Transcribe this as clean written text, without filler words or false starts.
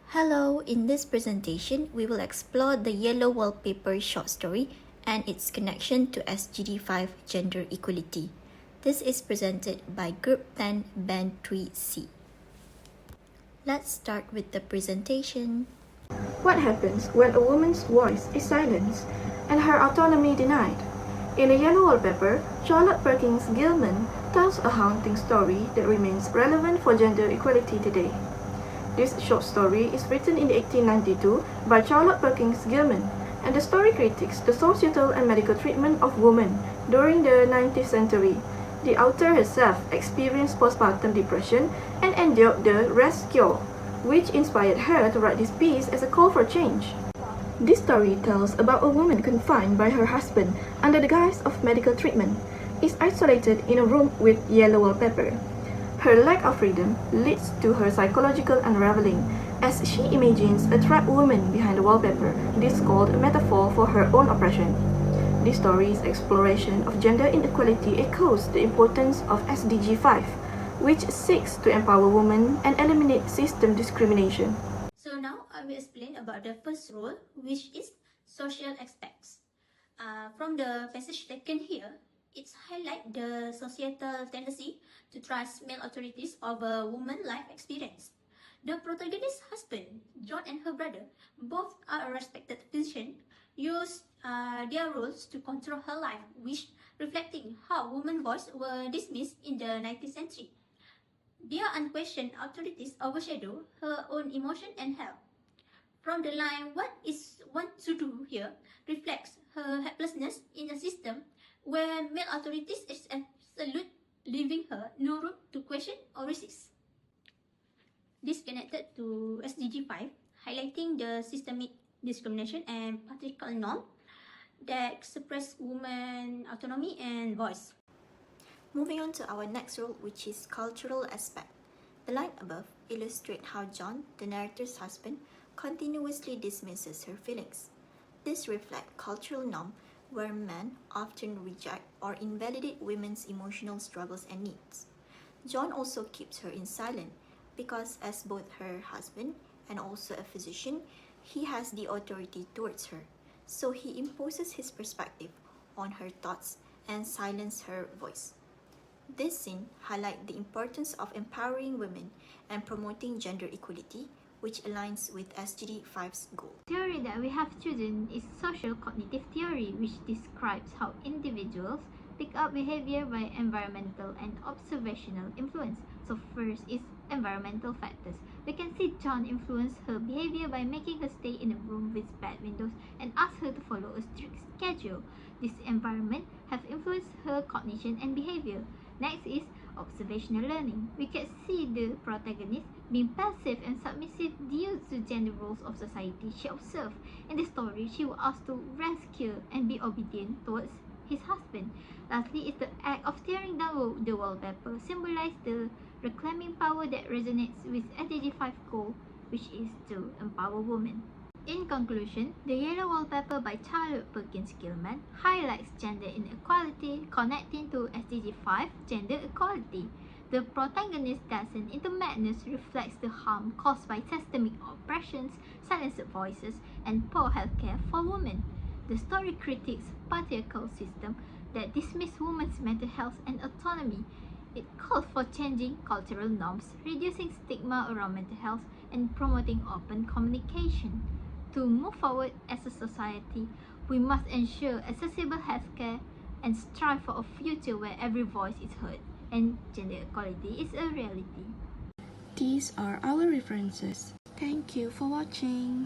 Hello, in this presentation, we will explore the Yellow Wallpaper short story and its connection to SGD5 gender equality. This is presented by Group 10 Band 3C. Let's start with the presentation. What happens when a woman's voice is silenced and her autonomy denied? In A Yellow Wallpaper, Charlotte Perkins Gilman tells a haunting story that remains relevant for gender equality today. This short story is written in 1892 by Charlotte Perkins Gilman, and the story critiques the societal and medical treatment of women during the 19th century. The author herself experienced postpartum depression and endured the rest cure, which inspired her to write this piece as a call for change. This story tells about a woman confined by her husband under the guise of medical treatment, is isolated in a room with yellow wallpaper. Her lack of freedom leads to her psychological unraveling as she imagines a trapped woman behind the wallpaper. This is called a metaphor for her own oppression. This story's exploration of gender inequality echoes the importance of SDG 5, which seeks to empower women and eliminate system discrimination. So now I will explain about the first rule, which is social aspects. From the passage taken here, it highlights the societal tendency to trust male authorities over women's life experience. The protagonist's husband, John, and her brother, both are a respected physician, use their roles to control her life, which reflecting how women's voices were dismissed in the 19th century. Their unquestioned authorities overshadow her own emotion and health. From the line, what is one to do here, reflects her helplessness in a system where male authorities is absolute, leaving her no room to question or resist. This connected to SDG 5, highlighting the systemic discrimination and patriarchal norm that suppress women's autonomy and voice. Moving on to our next rule, which is cultural aspect. The line above illustrates how John, the narrator's husband, continuously dismisses her feelings. This reflects cultural norm where men often reject or invalidate women's emotional struggles and needs. John also keeps her in silence because as both her husband and also a physician, he has the authority towards her. So he imposes his perspective on her thoughts and silences her voice. This scene highlights the importance of empowering women and promoting gender equality, which aligns with SGD 5's goal. The theory that we have chosen is social cognitive theory, which describes how individuals pick up behavior by environmental and observational influence. So first is environmental factors. We can see John influence her behavior by making her stay in a room with bad windows and ask her to follow a strict schedule. This environment have influenced her cognition and behavior. Next is observational learning. We can see the protagonist being passive and submissive due to gender roles of society she observed. In the story, she was asked to rescue and be obedient towards his husband. Lastly is the act of tearing down the wallpaper, symbolize the reclaiming power that resonates with SDG 5 goal, which is to empower women. In conclusion, The Yellow Wallpaper by Charlotte Perkins Gilman highlights gender inequality connecting to SDG 5 gender equality. The protagonist's descent into madness reflects the harm caused by systemic oppressions, silenced voices, and poor healthcare for women. The story critiques patriarchal system that dismiss women's mental health and autonomy. It calls for changing cultural norms, reducing stigma around mental health, and promoting open communication. To move forward as a society, we must ensure accessible healthcare and strive for a future where every voice is heard and gender equality is a reality. These are our references. Thank you for watching.